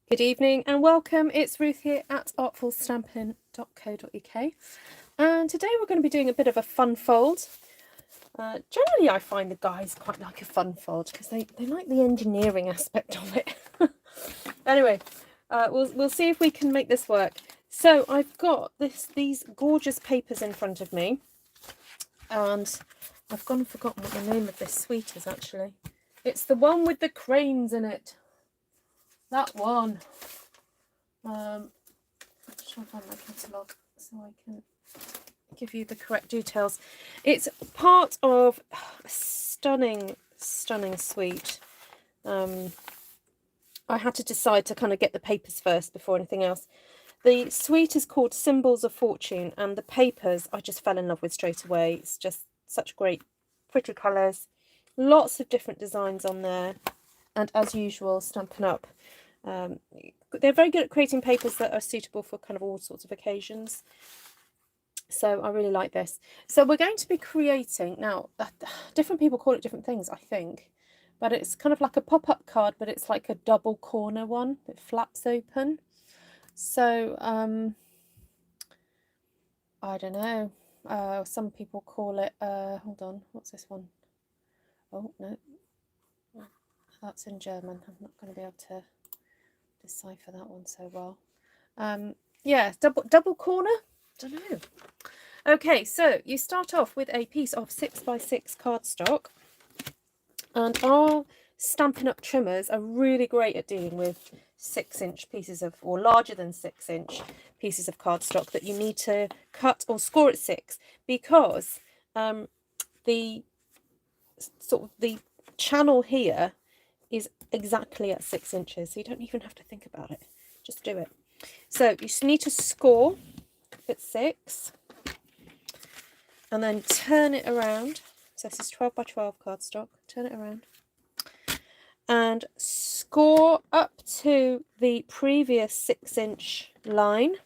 Good evening and welcome. It's Ruth here at artfulstampin.co.uk, and today we're going to be doing a bit of a fun fold. Generally I find the guys quite like a fun fold because they like the engineering aspect of it. Anyway, we'll see if we can make this work. So I've got these gorgeous papers in front of me, and I've gone and forgotten what the name of this suite is actually. It's the one with the cranes in it. That one. I'm just trying to find my catalogue so I can give you the correct details. It's part of a stunning suite. I had to decide to kind of get the papers first before anything else. The suite is called Symbols of Fortune, and the papers I just fell in love with straight away. It's just such great, pretty colours, lots of different designs on there, and as usual, Stampin' Up! They're very good at creating papers that are suitable for kind of all sorts of occasions. So I really like this. So we're going to be creating, now different people call it different things, I think, but it's kind of like a pop-up card, but it's like a double corner one that flaps open. So I don't know, some people call it, hold on, what's this one? Oh no, that's in German. I'm not going to be able to decipher that one so well. Yeah, double corner, don't know. Okay, so you start off with a piece of 6x6 cardstock, and our Stampin' Up! Trimmers are really great at dealing with 6-inch pieces of, or larger than 6-inch pieces of cardstock that you need to cut or score at 6, because the channel here is exactly at 6 inches, so you don't even have to think about it, just do it. So you need to score at 6 and then turn it around. So this is 12x12 cardstock. Turn it around and score up to the previous 6-inch line,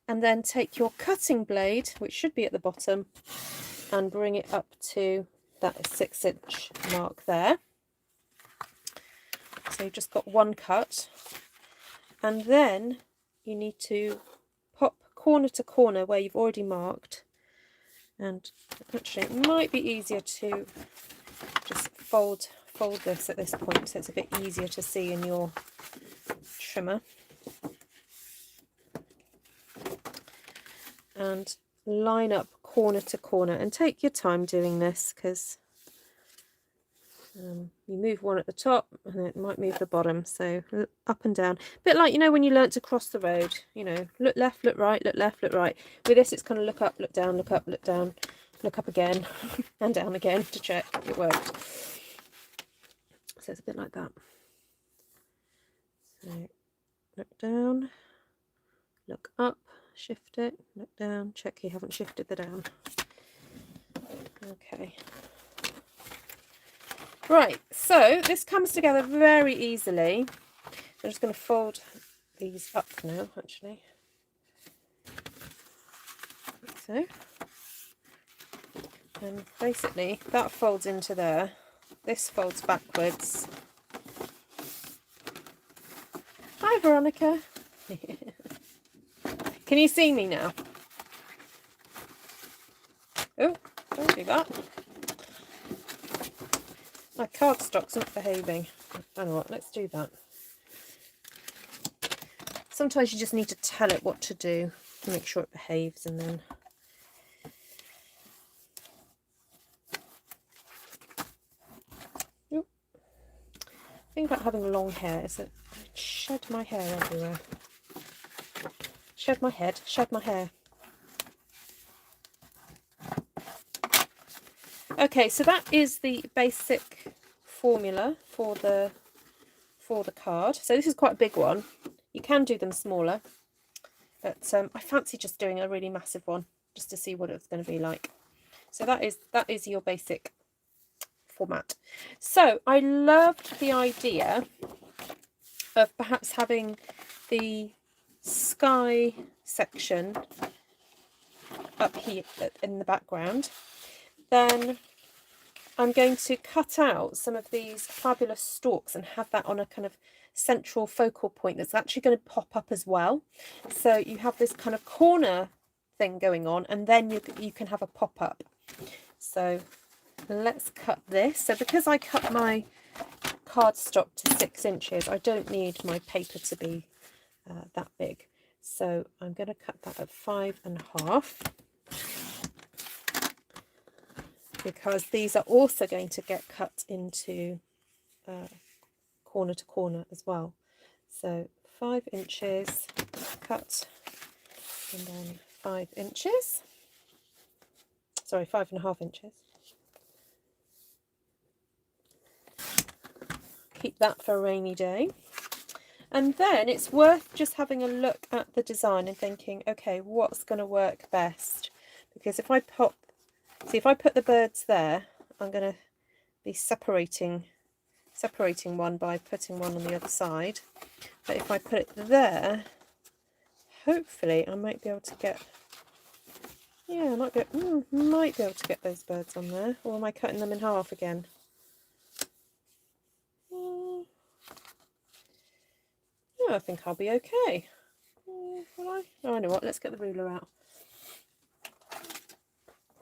and then take your cutting blade, which should be at the bottom, and bring it up to that 6-inch mark there. So you've just got one cut, and then you need to pop corner to corner where you've already marked. And actually it might be easier to just fold this at this point, so it's a bit easier to see in your trimmer. And line up corner to corner, and take your time doing this, because you move one at the top and it might move the bottom, so up and down, a bit like, you know, when you learnt to cross the road, you know, look left, look right, look left, look right. With this it's kind of look up, look down, look up, look down, look up again and down again to check it worked. So it's a bit like that. So look down, look up, shift it, look down, check you haven't shifted the down. Okay. Right, so this comes together very easily. I'm just going to fold these up now, actually. Like so. And basically that folds into there. This folds backwards. Hi, Veronica. Can you see me now? Oh, don't do that. My cardstock's not behaving. I don't know what, let's do that. Sometimes you just need to tell it what to do to make sure it behaves, and then the thing about having long hair is that I shed my hair everywhere. Shed my head, shed my hair. Okay, so that is the basic formula for the card. So this is quite a big one. You can do them smaller, but I fancy just doing a really massive one just to see what it's going to be like. So that is your basic format. So I loved the idea of perhaps having the sky section up here in the background. Then I'm going to cut out some of these fabulous stalks and have that on a kind of central focal point that's actually going to pop up as well. So you have this kind of corner thing going on, and then you can have a pop-up. So let's cut this. So because I cut my cardstock to 6 inches, I don't need my paper to be that big. So I'm going to cut that at 5.5, because these are also going to get cut into corner to corner as well. So 5 inches cut, and then 5 inches, sorry, 5.5 inches. Keep that for a rainy day. And then it's worth just having a look at the design and thinking, okay, what's going to work best? Because if I put the birds there, I'm going to be separating one by putting one on the other side. But if I put it there, hopefully I might be able to get, yeah, I might be able to get those birds on there. Or am I cutting them in half again? Yeah, I think I'll be okay. Will I? Oh, I know what, let's get the ruler out.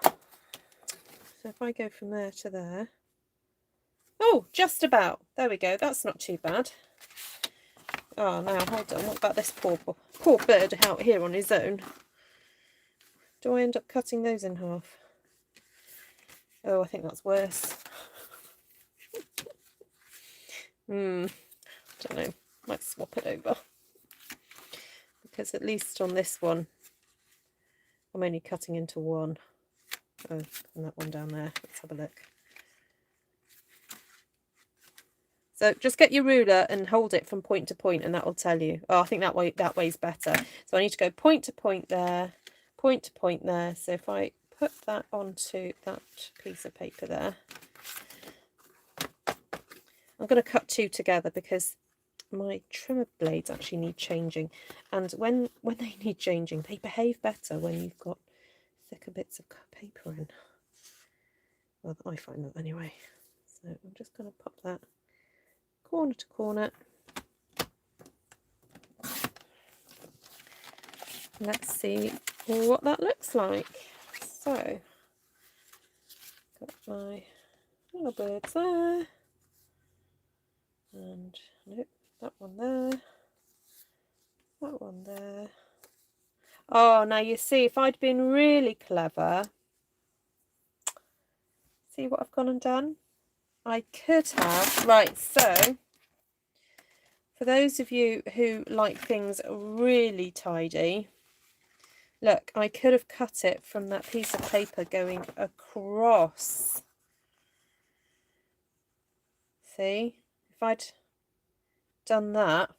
So if I go from there to there, oh, just about, there we go, that's not too bad. Oh, now hold on, what about this poor bird out here on his own? Do I end up cutting those in half? Oh, I think that's worse. Don't know, might swap it over, because at least on this one I'm only cutting into one. Oh, and that one down there, let's have a look. So just get your ruler and hold it from point to point, and that will tell you. Oh, I think that way's better. So I need to go point to point there, point to point there. So if I put that onto that piece of paper there, I'm going to cut 2 together because my trimmer blades actually need changing, and when they need changing, they behave better when you've got thicker bits of paper in. Well, I find that anyway. So I'm just going to pop that corner to corner. Let's see what that looks like. So got my little birds there, and nope, that one there, that one there. Oh, now you see, if I'd been really clever, see what I've gone and done? I could have, right, so for those of you who like things really tidy, look, I could have cut it from that piece of paper going across. See, if I'd done that,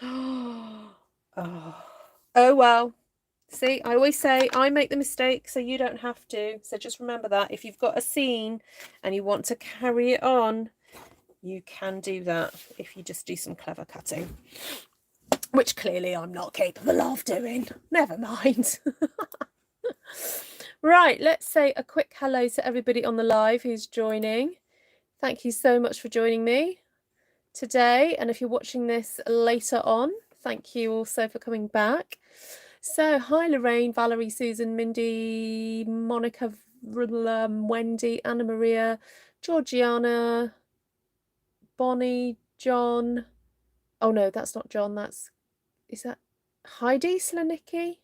oh well. See, I always say I make the mistake so you don't have to. So just remember that if you've got a scene and you want to carry it on, you can do that if you just do some clever cutting, which clearly I'm not capable of doing. Never mind. Right, let's say a quick hello to everybody on the live who's joining. Thank you so much for joining me today. And if you're watching this later on, thank you also for coming back. So, hi Lorraine, Valerie, Susan, Mindy, Monica, Wendy, Anna Maria, Georgiana, Bonnie, John. Oh no, that's not John. Is that Heidi Slanicki,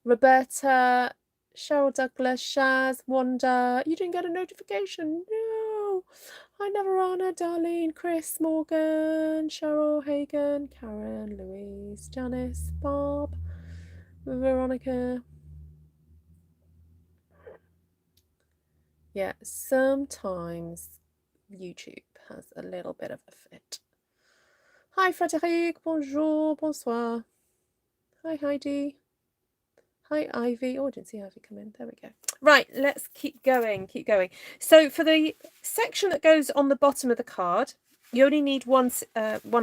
Roberta, Cheryl Douglas, Shaz, Wanda. You didn't get a notification. No. Hi Navarana, Darlene, Chris, Morgan, Cheryl, Hagan, Karen, Louise, Janice, Bob, Veronica. Yeah, sometimes YouTube has a little bit of a fit. Hi Frédéric, bonjour, bonsoir. Hi Heidi. Hi Ivy. Oh, I didn't see Ivy come in. There we go. Right, let's keep going. So for the section that goes on the bottom of the card, you only need one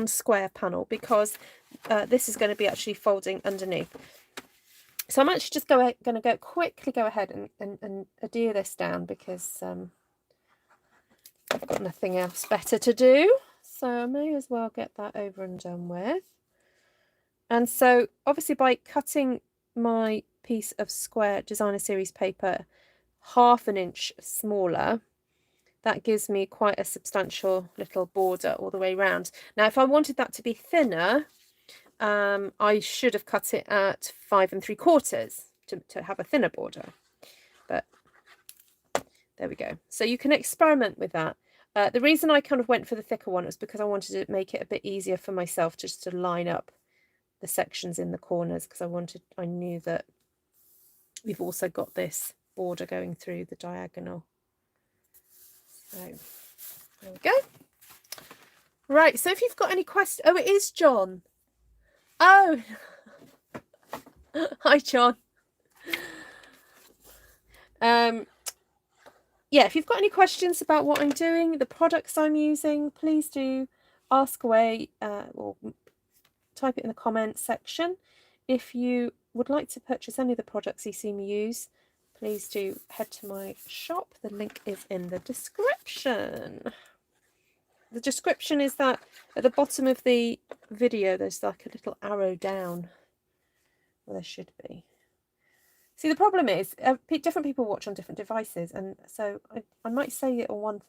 square panel, because this is going to be actually folding underneath. So I'm actually just going to quickly go ahead and adhere this down, because I've got nothing else better to do. so I may as well get that over and done with. And so obviously by cutting my piece of square designer series paper 1/2 inch smaller, that gives me quite a substantial little border all the way around. Now if I wanted that to be thinner, I should have cut it at 5 3/4 to have a thinner border, but there we go. So you can experiment with that. The reason I kind of went for the thicker one was because I wanted to make it a bit easier for myself just to line up the sections in the corners, because I knew that we've also got this border going through the diagonal. So there we go. Right, so if you've got any questions, oh, it is John. Oh, hi John. Yeah, if you've got any questions about what I'm doing, the products I'm using, please do ask away, or type it in the comments section. If you would like to purchase any of the products you see me use, please do head to my shop. The link is in the description. The description is that at the bottom of the video there's like a little arrow down. Well, there should be. See, the problem is different people watch on different devices, and so I might say it on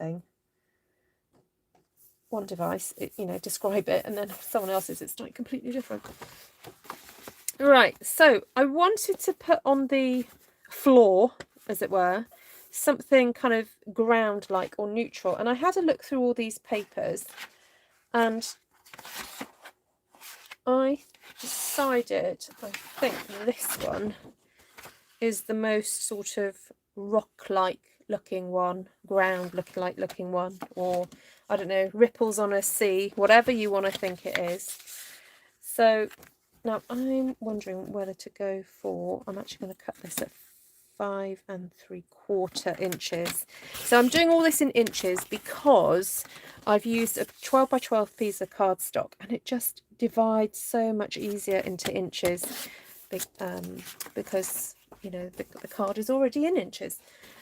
one device, describe it, and then someone else's it's like completely different. Right, so I wanted to put on the floor, as it were, something kind of ground-like or neutral, and I had a look through all these papers, and I decided, I think this one is the most sort of rock-like looking one, ground-like looking one, or I don't know, ripples on a sea, whatever you want to think it is. So now I'm wondering whether to go for, I'm actually going to cut this at 5 3/4 inches. So I'm doing all this in inches because I've used a 12 by 12 piece of cardstock, and it just divides so much easier into inches, because the card is already in inches.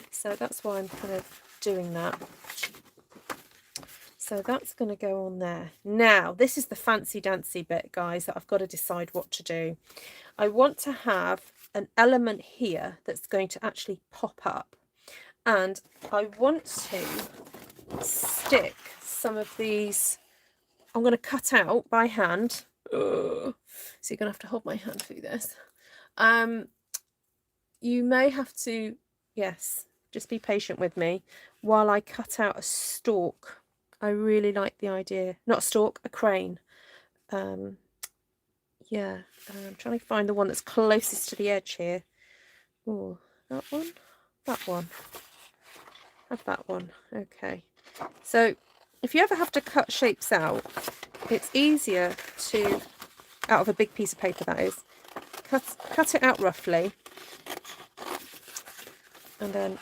So that's why I'm kind of doing that. So that's going to go on there. Now, this is the fancy dancy bit, guys, that I've got to decide what to do. I want to have an element here that's going to actually pop up. And I want to stick some of these, I'm going to cut out by hand. Ugh. So you're going to have to hold my hand through this. You may have to, yes, just be patient with me while I cut out a stalk. I really like the idea, not a stalk, a crane. Yeah, I'm trying to find the one that's closest to the edge here. Oh, that one, that one. Have that one. Okay. So if you ever have to cut shapes out, it's easier to, out of a big piece of paper that is, cut it out roughly. And then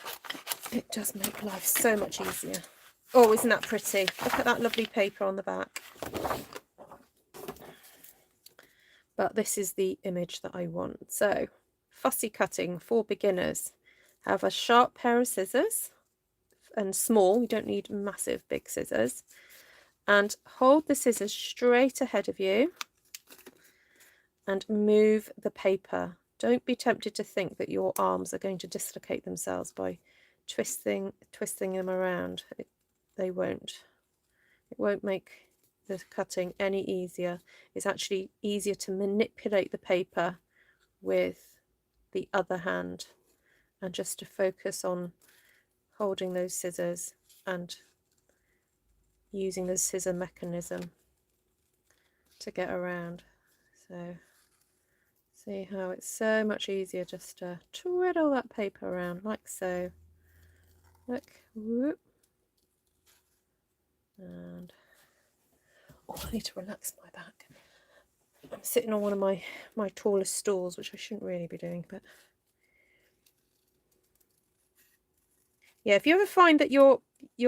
it does make life so much easier. Oh, isn't that pretty? Look at that lovely paper on the back. But this is the image that I want. So, fussy cutting for beginners. Have a sharp pair of scissors, and small, you don't need massive big scissors. And hold the scissors straight ahead of you and move the paper. Don't be tempted to think that your arms are going to dislocate themselves by twisting them around. They won't. It won't make the cutting any easier. It's actually easier to manipulate the paper with the other hand, and just to focus on holding those scissors and using the scissor mechanism to get around. So see how it's so much easier just to twiddle that paper around like so. Look, whoop. And oh, I need to relax my back. I'm sitting on one of my tallest stools, which I shouldn't really be doing, but yeah, if you ever find that you're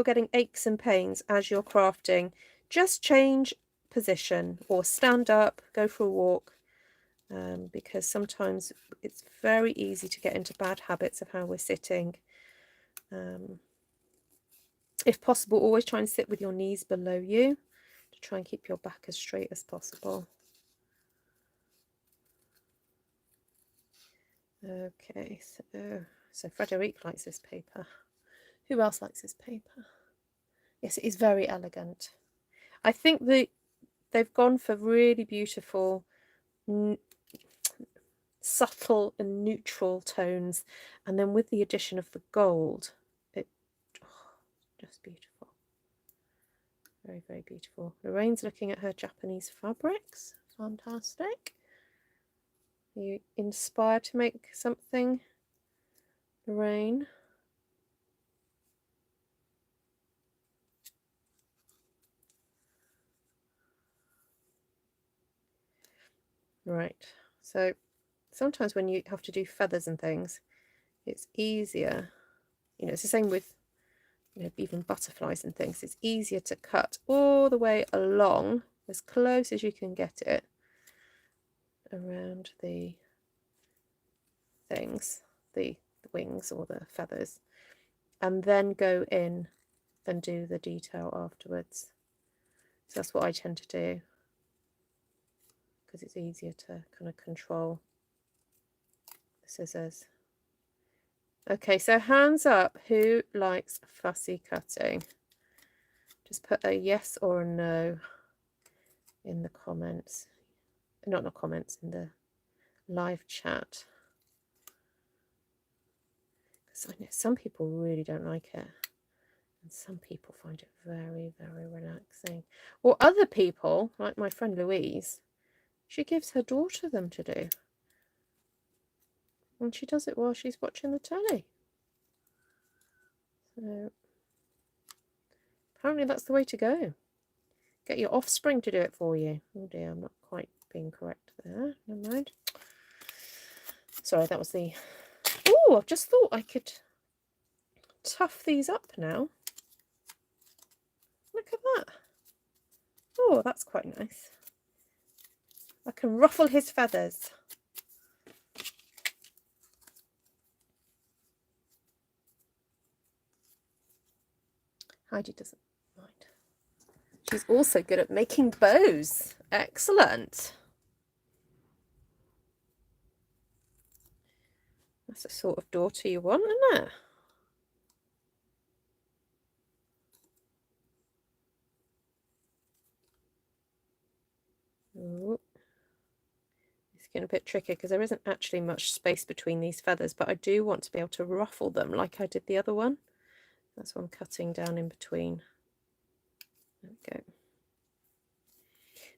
getting aches and pains as you're crafting, just change position or stand up, go for a walk, because sometimes it's very easy to get into bad habits of how we're sitting. If possible, always try and sit with your knees below you to try and keep your back as straight as possible. Okay, so Frederic likes this paper. Who else likes this paper? Yes, it is very elegant. I think they've gone for really beautiful, subtle and neutral tones, and then with the addition of the gold, just beautiful. Very, very beautiful. Lorraine's looking at her Japanese fabrics. Fantastic. Are you inspired to make something, Lorraine? Right. So sometimes when you have to do feathers and things, it's easier. You know, it's the same with, you know, even butterflies and things. It's easier to cut all the way along, as close as you can get it, around the things, the wings or the feathers, and then go in and do the detail afterwards. So that's what I tend to do, because it's easier to kind of control the scissors. Okay, so hands up, who likes fussy cutting? Just put a yes or a no in the comments. Not in the comments, in the live chat. Because I know some people really don't like it. And some people find it very, very relaxing. Or other people, like my friend Louise, she gives her daughter them to do. And she does it while she's watching the telly. So apparently that's the way to go. Get your offspring to do it for you. Oh dear, I'm not quite being correct there. Never mind. Sorry, that was the... Oh, I've just thought I could tough these up now. Look at that. Oh, that's quite nice. I can ruffle his feathers. Heidi doesn't mind. She's also good at making bows. Excellent. That's the sort of daughter you want, isn't it? Ooh. It's getting a bit tricky because there isn't actually much space between these feathers, but I do want to be able to ruffle them like I did the other one. That's what I'm cutting down in between. There we go.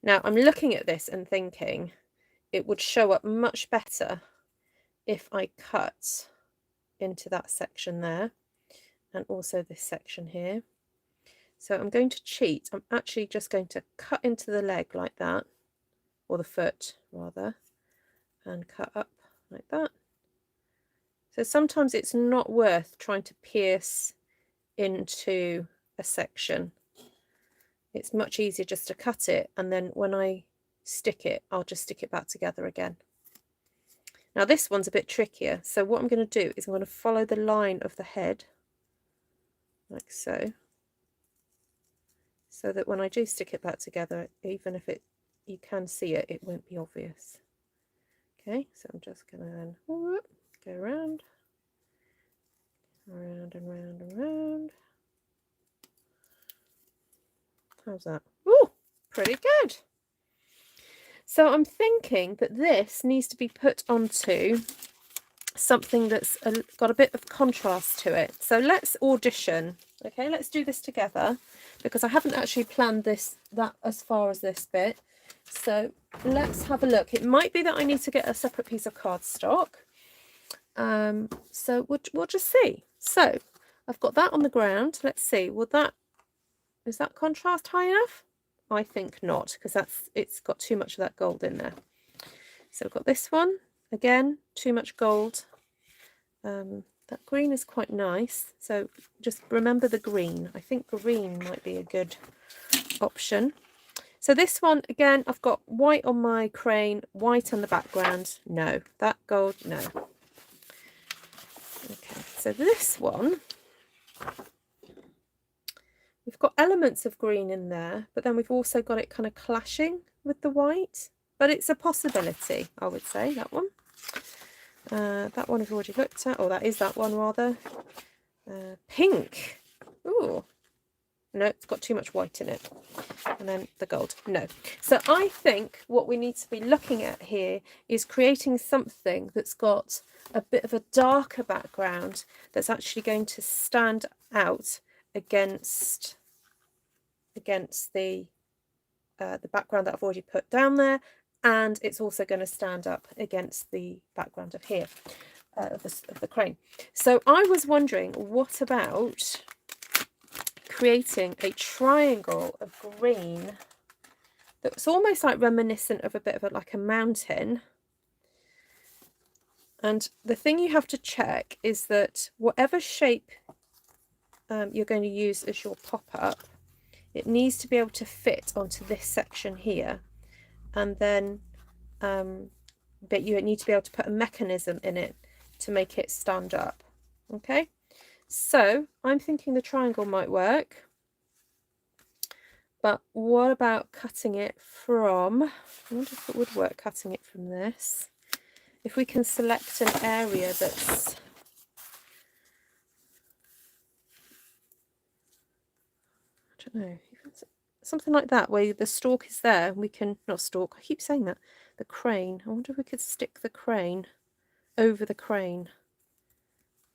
Now I'm looking at this and thinking it would show up much better if I cut into that section there and also this section here. So I'm going to cheat. I'm actually just going to cut into the leg like that, or the foot rather, and cut up like that. So sometimes it's not worth trying to pierce into a section. It's much easier just to cut it, and then when I stick it, I'll just stick it back together again. Now this one's a bit trickier, so what I'm going to do is I'm going to follow the line of the head, like so, so that when I do stick it back together, even if you can see it, it won't be obvious. Okay, so I'm just going to then go around and round and round. How's that? Ooh, pretty good. So I'm thinking that this needs to be put onto something that's got a bit of contrast to it. So let's audition. Okay, let's do this together, because I haven't actually planned that as far as this bit. So let's have a look. It might be that I need to get a separate piece of cardstock. So we'll just see. So I've got that on the ground. Let's see. Is that contrast high enough? I think not, because it's got too much of that gold in there. So I've got this one again, too much gold. That green is quite nice, so just remember the green. I think green might be a good option. So this one again, I've got white on my crane, white on the background. No, that gold, no. Okay, so this one, we we've got elements of green in there, but then we've also got it kind of clashing with the white. But it's a possibility, I would say, that one. That one we've already looked at. Oh, that is that one, rather. Pink. Ooh. No, it's got too much white in it. And then the gold. No. So I think what we need to be looking at here is creating something that's got a bit of a darker background that's actually going to stand out against the background that I've already put down there, and it's also going to stand up against the background of here, of the crane. So I was wondering, what about creating a triangle of green that's almost like reminiscent of a bit of like a mountain. And the thing you have to check is that whatever shape you're going to use as your pop-up, it needs to be able to fit onto this section here. And then but you need to be able to put a mechanism in it to make it stand up. Okay, so I'm thinking the triangle might work. But what about cutting it from, I wonder if it would work cutting it from this. If we can select an area that's, I don't know, something like that, where the stalk is there, and we can, not stalk, I keep saying that, the crane. I wonder if we could stick the crane over the crane,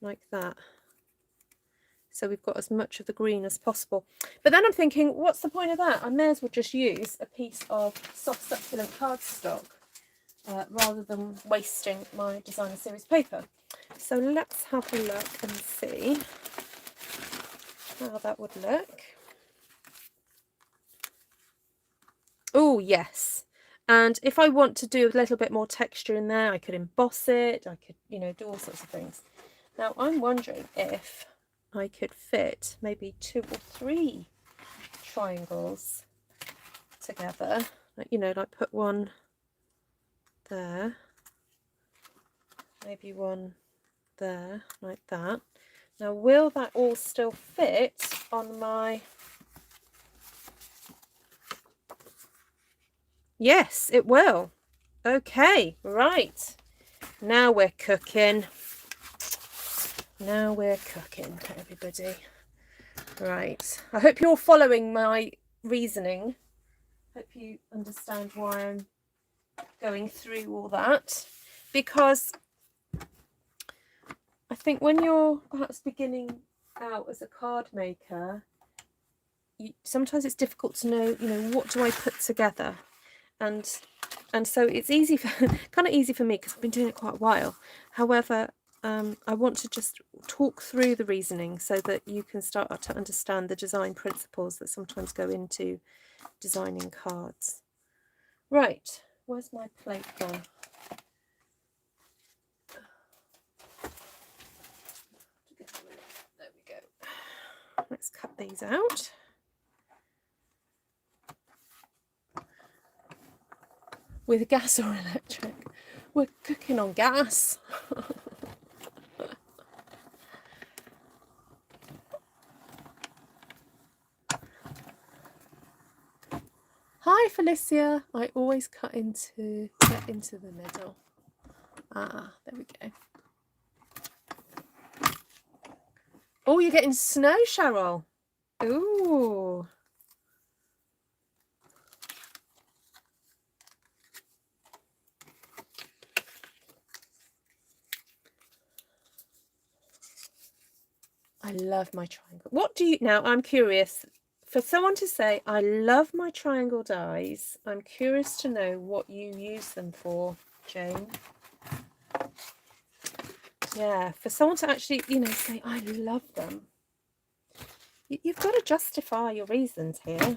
like that. So we've got as much of the green as possible. But then I'm thinking, what's the point of that? I may as well just use a piece of soft succulent cardstock rather than wasting my designer series paper. So let's have a look and see how that would look. Oh, yes. And if I want to do a little bit more texture in there, I could emboss it. I could, you know, do all sorts of things. Now, I'm wondering if I could fit maybe 2 or 3 triangles together. Like, you know, like put one there, maybe one there, like that. Now, will that all still fit on my... Yes, it will. Okay, right. Now we're cooking. Now we're cooking, everybody. Right. I hope you're following my reasoning. Hope you understand why I'm going through all that. Because I think when you're perhaps beginning out as a card maker, sometimes it's difficult to know, you know, what do I put together? And so it's easy for kind of easy for me because I've been doing it quite a while. However, I want to just talk through the reasoning so that you can start to understand the design principles that sometimes go into designing cards. Right, where's my plate gone? There we go. Let's cut these out. With gas or electric? We're cooking on gas. Hi Felicia. I always get into the middle. Ah, there we go. Oh, you're getting snow, Cheryl. Ooh. I love my triangle. What do you, now I'm curious, for someone to say, I love my triangle dies, I'm curious to know what you use them for, Jane. Yeah, for someone to actually, you know, say, I love them. You've got to justify your reasons here.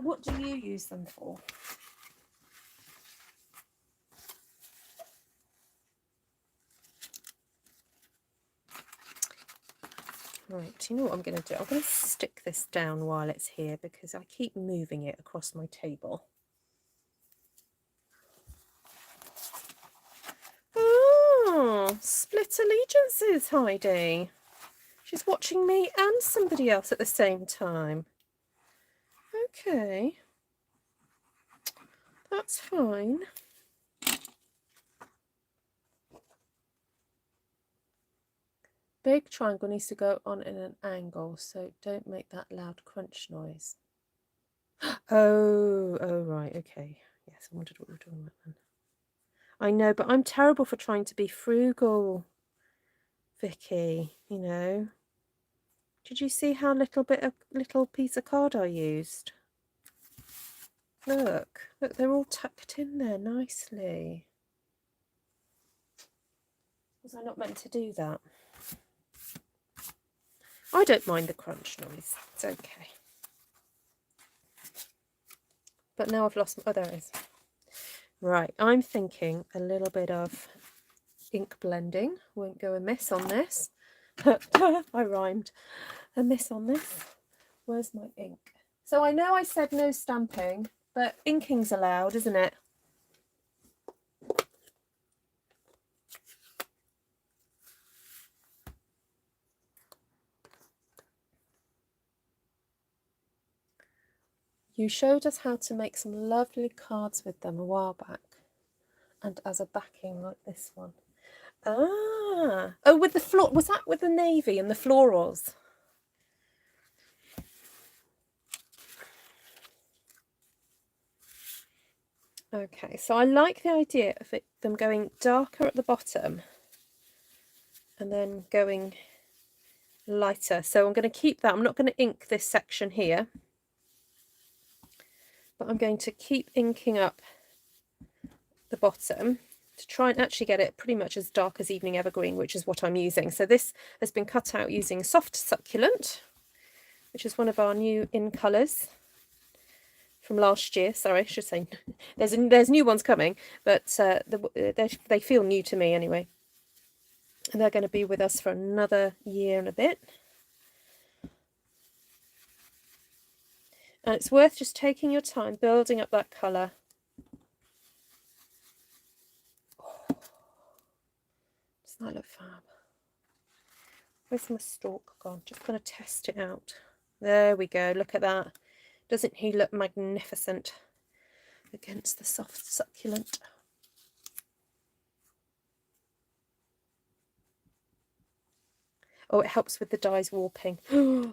What do you use them for? Right, do you know what I'm going to do? I'm going to stick this down while it's here because I keep moving it across my table. Oh, split allegiances, Heidi. She's watching me and somebody else at the same time. Okay. That's fine. Big triangle needs to go on in an angle, so don't make that loud crunch noise. Oh, right, okay. Yes, I wondered what you were talking about then. I know, but I'm terrible for trying to be frugal, Vicky, you know. Did you see how little piece of card I used? Look, they're all tucked in there nicely. Was I not meant to do that? I don't mind the crunch noise. It's okay. But now I've lost... Oh, there it is. Right, I'm thinking a little bit of ink blending. Won't go amiss on this. I rhymed. A miss on this. Where's my ink? So I know I said no stamping, but inking's allowed, isn't it? You showed us how to make some lovely cards with them a while back. And as a backing like this one. Ah! Oh, with the floor. Was that with the navy and the florals? Okay, so I like the idea of them going darker at the bottom and then going lighter. So I'm going to keep that. I'm not going to ink this section here, but I'm going to keep inking up the bottom to try and actually get it pretty much as dark as Evening Evergreen, which is what I'm using. So this has been cut out using Soft Succulent, which is one of our new in colours from last year. Sorry, I should say there's new ones coming, but they feel new to me anyway. And they're going to be with us for another year and a bit. And it's worth just taking your time building up that colour. Oh, doesn't that look fab? Where's my stalk gone? Just going to test it out. There we go. Look at that. Doesn't he look magnificent against the Soft Succulent? Oh, it helps with the dies warping.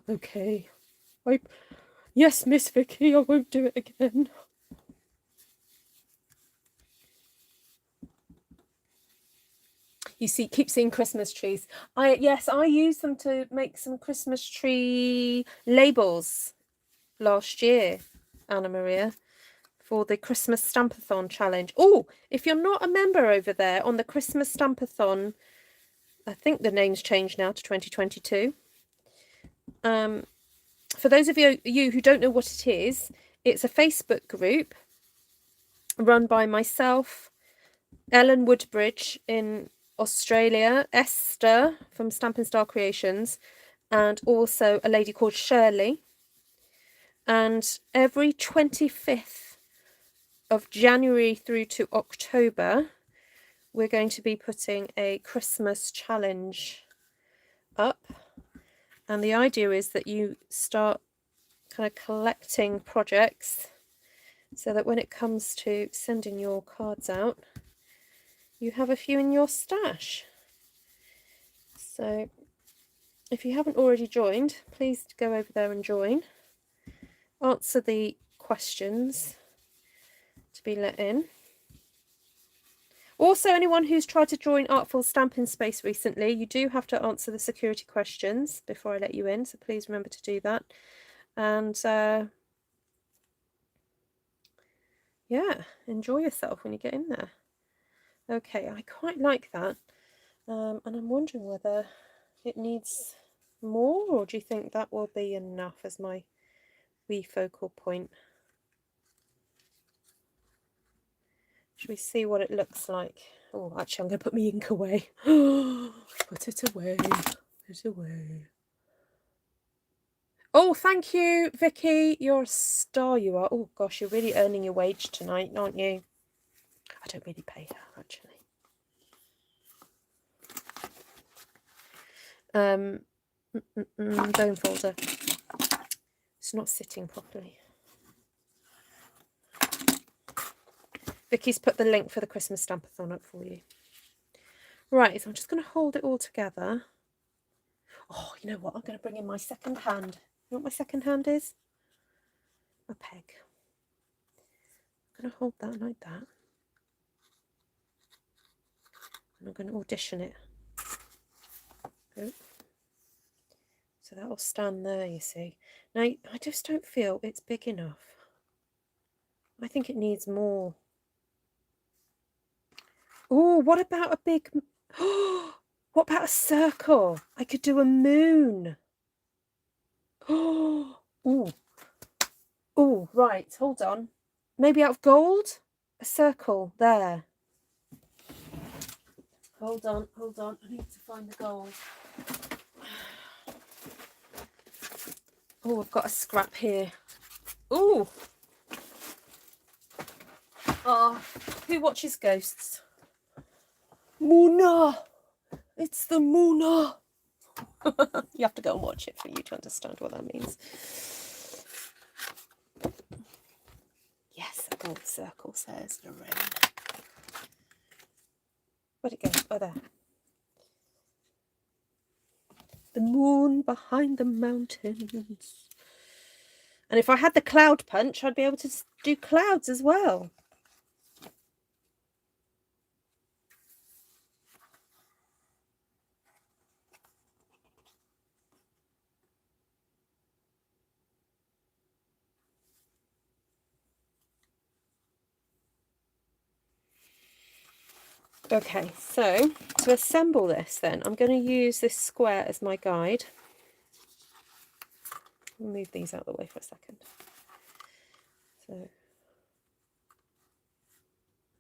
Okay. Yes, Miss Vicky, I won't do it again. You see, keep seeing Christmas trees. Yes, I used them to make some Christmas tree labels last year, Anna Maria, for the Christmas Stampathon challenge. Oh, if you're not a member over there on the Christmas Stampathon, I think the name's changed now to 2022. For those of you who don't know what it is, it's a Facebook group run by myself, Ellen Woodbridge in Australia, Esther from Stampin' Star Creations, and also a lady called Shirley. And every 25th of January through to October, we're going to be putting a Christmas challenge up. And the idea is that you start kind of collecting projects so that when it comes to sending your cards out, you have a few in your stash. So if you haven't already joined, please go over there and join. Answer the questions to be let in. Also, anyone who's tried to join Artful Stampin' Space recently, you do have to answer the security questions before I let you in, so please remember to do that. And yeah, enjoy yourself when you get in there. Okay, I quite like that. And I'm wondering whether it needs more, or do you think that will be enough as my wee focal point? Should we see what it looks like? Oh, actually, I'm going to put my ink away. Put it away. Put it away. Oh, thank you, Vicky. You're a star, you are. Oh, gosh, you're really earning your wage tonight, aren't you? I don't really pay her, actually. Bone folder. It's not sitting properly. Vicky's put the link for the Christmas Stampathon up for you. Right, so I'm just going to hold it all together. Oh, you know what? I'm going to bring in my second hand. You know what my second hand is? A peg. I'm going to hold that like that. And I'm going to audition it. Good. So that will stand there, you see. Now, I just don't feel it's big enough. I think it needs more. Oh, what about a big... Oh, what about a circle? I could do a moon. Oh, oh, right, hold on. Maybe out of gold? A circle, there. Hold on. I need to find the gold. Oh, I've got a scrap here. Oh. Oh, who watches ghosts? Moona. It's the Moona. You have to go and watch it for you to understand what that means. Yes, a gold circle, says Lorraine. Where'd it go? Oh, there. The moon behind the mountains. And if I had the cloud punch, I'd be able to do clouds as well. Okay, so to assemble this then, I'm going to use this square as my guide. I'll move these out of the way for a second. So,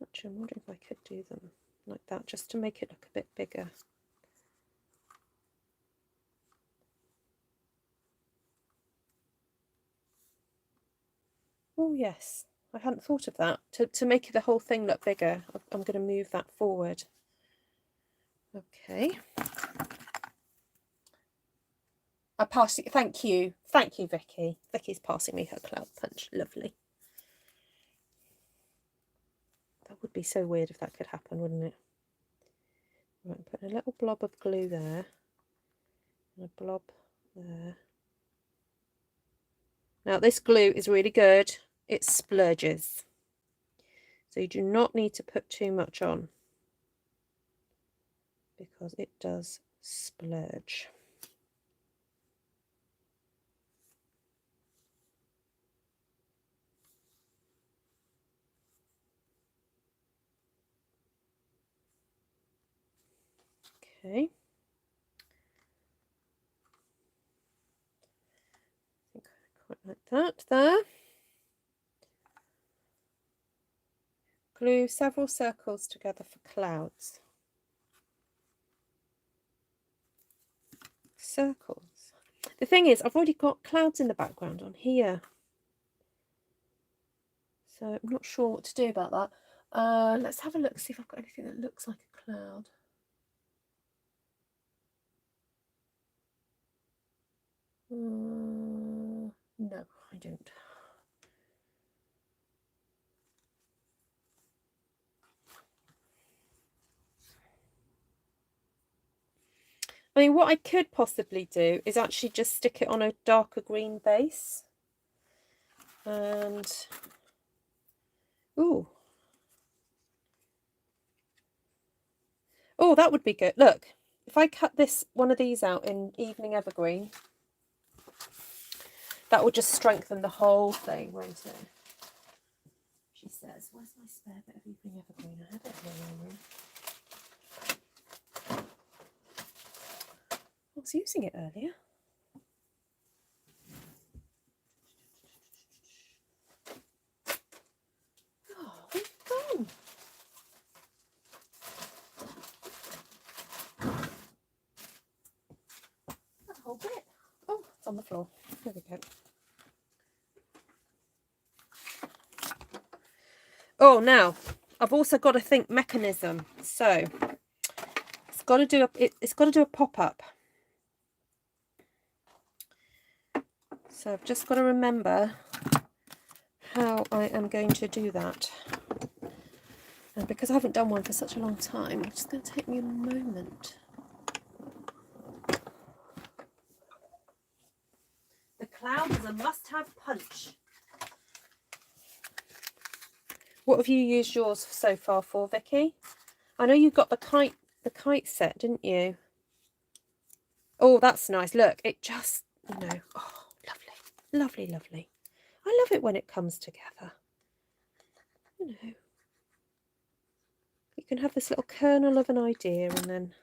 actually, I'm wondering if I could do them like that, just to make it look a bit bigger. Oh yes, I hadn't thought of that. To make the whole thing look bigger, I'm going to move that forward. Okay. I pass it. Thank you, Vicky. Vicky's passing me her cloud punch. Lovely. That would be so weird if that could happen, wouldn't it? Right, put a little blob of glue there, and a blob there. Now this glue is really good. It splurges, so you do not need to put too much on because it does splurge. Okay. I think quite like that there. Glue several circles together for clouds. Circles. The thing is, I've already got clouds in the background on here, so I'm not sure what to do about that. Let's have a look, see if I've got anything that looks like a cloud. No, I don't. I mean, what I could possibly do is actually just stick it on a darker green base. And, ooh. Oh, that would be good. Look, if I cut one of these out in Evening Evergreen, that would just strengthen the whole thing, won't it? She says, where's my spare bit of Evening Evergreen? I had it here. I was using it earlier. Oh, where's it gone? That whole bit. Oh, it's on the floor. There we go. Oh, now I've also got to think mechanism. So it's got to do a pop-up. So I've just got to remember how I am going to do that. And because I haven't done one for such a long time, it's just going to take me a moment. The cloud is a must-have punch. What have you used yours so far for, Vicky? I know you got the kite set, didn't you? Oh, that's nice. Look, it just, you know, oh, lovely, lovely, lovely. I love it when it comes together. You know, you can have this little kernel of an idea, and then.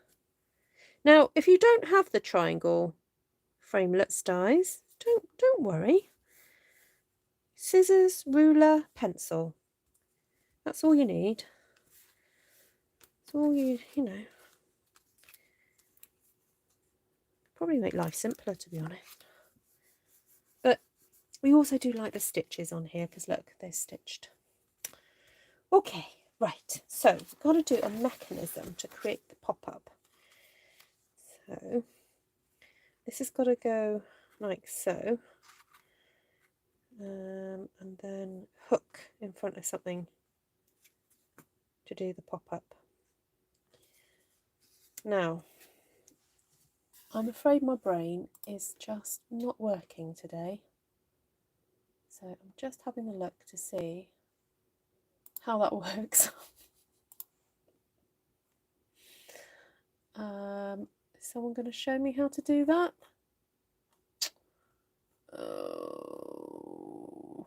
Now, if you don't have the triangle framelits dies, don't worry. Scissors, ruler, pencil. That's all you need. It's all you know. Probably make life simpler, to be honest. But we also do like the stitches on here because look, they're stitched. Okay, right. So we've got to do a mechanism to create the pop-up. So this has got to go like so. And then hook in front of something to do the pop-up. Now, I'm afraid my brain is just not working today. So I'm just having a look to see how that works. Is someone going to show me how to do that? Oh.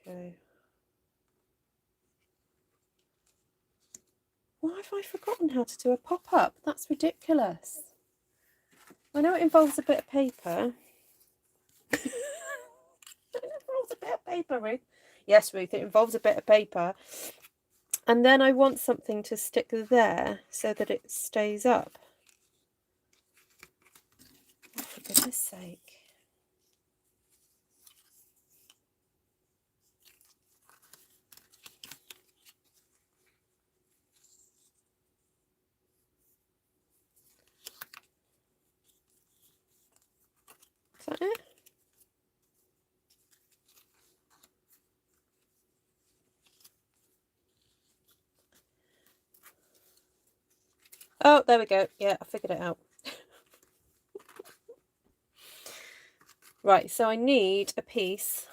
Okay. Why have I forgotten how to do a pop-up? That's ridiculous. I know it involves a bit of paper. It involves a bit of paper, Ruth. Yes, Ruth, it involves a bit of paper. And then I want something to stick there so that it stays up. Oh, for goodness sake. Is that it? Oh, there we go. Yeah, I figured it out. Right, so I need a piece.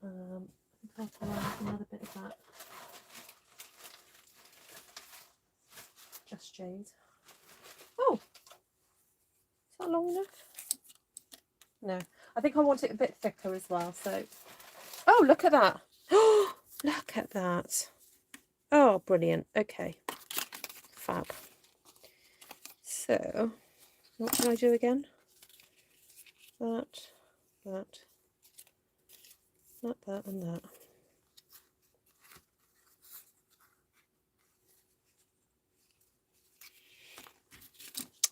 I'll pull out another bit of that. Just jade. Oh, is that long enough? No, I think I want it a bit thicker as well. So, oh, look at that. Oh, look at that. Oh, brilliant. Okay, fab. So, what can I do again? That, and that.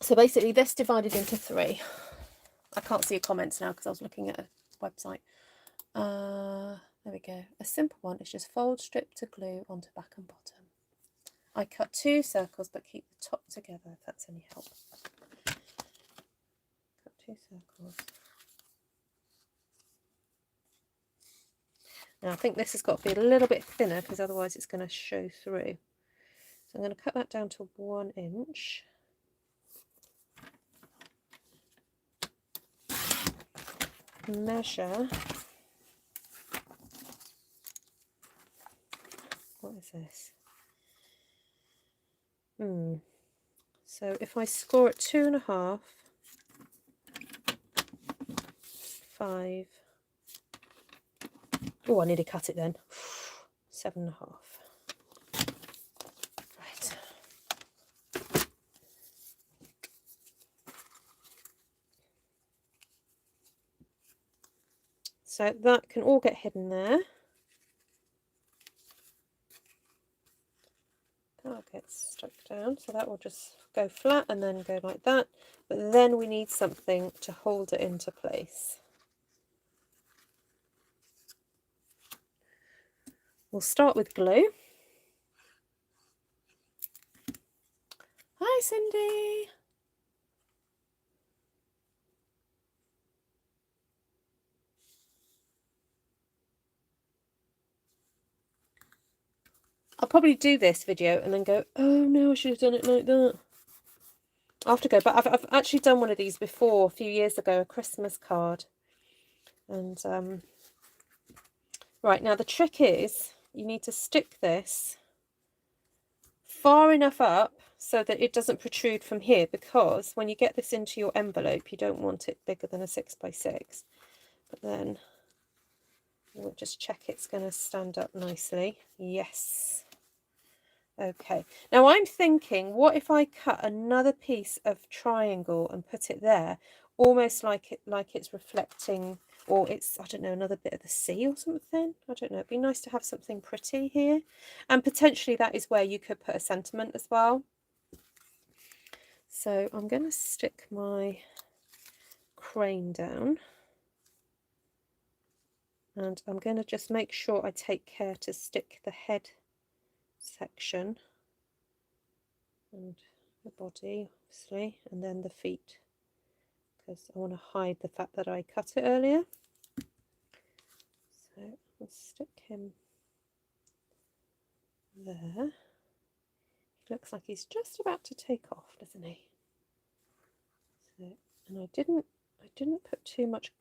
So basically this divided into 3. I can't see your comments now because I was looking at a website. There we go. A simple one is just fold strip to glue onto back and bottom. I cut 2 circles but keep the top together if that's any help. Cut 2 circles. Now I think this has got to be a little bit thinner because otherwise it's going to show through. So I'm going to cut that down to 1 inch. Measure. What is this? So if I score at 2.5, 5. Oh, I nearly cut it then. 7.5. Right. So that can all get hidden there. That gets stuck down, so that will just go flat and then go like that. But then we need something to hold it into place. We'll start with glue. Hi, Cindy. I'll probably do this video and then go, oh no, I should have done it like that. I'll have to go, but I've actually done one of these before a few years ago, a Christmas card. And right, now the trick is you need to stick this far enough up so that it doesn't protrude from here, because when you get this into your envelope, you don't want it bigger than a 6x6. But then we'll just check it's going to stand up nicely. Yes. Okay. Now I'm thinking, what if I cut another piece of triangle and put it there, almost like it's reflecting, or it's, I don't know, another bit of the sea or something. I don't know. It'd be nice to have something pretty here, and potentially that is where you could put a sentiment as well. So I'm going to stick my crane down, and I'm going to just make sure I take care to stick the head section and the body, obviously, and then the feet, because I want to hide the fact that I cut it earlier. So let's stick him there. He looks like he's just about to take off, doesn't he? So, and I didn't put too much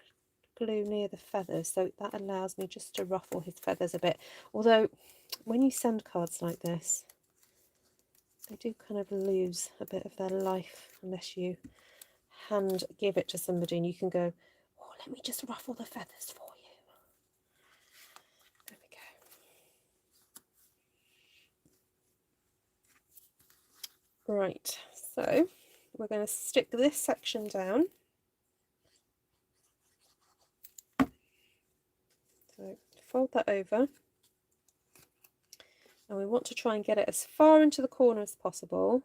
glue near the feathers, so that allows me just to ruffle his feathers a bit. Although when you send cards like this, they do kind of lose a bit of their life unless you hand give it to somebody and you can go, oh, let me just ruffle the feathers for you. There we go. Right, so we're going to stick this section down. So fold that over, and we want to try and get it as far into the corner as possible.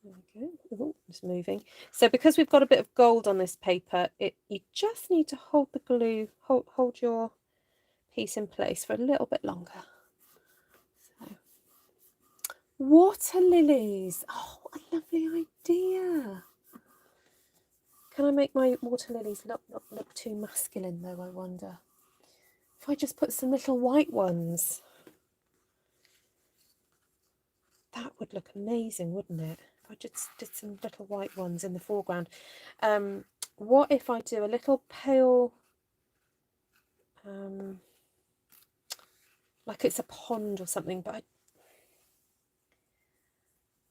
There we go. Ooh, it's moving. So because we've got a bit of gold on this paper, you just need to hold the glue, hold your piece in place for a little bit longer. So, water lilies. Oh, what a lovely idea. Can I make my water lilies look too masculine though, I wonder? If I just put some little white ones, that would look amazing, wouldn't it? If I just did some little white ones in the foreground. What if I do a little pale, like it's a pond or something, but I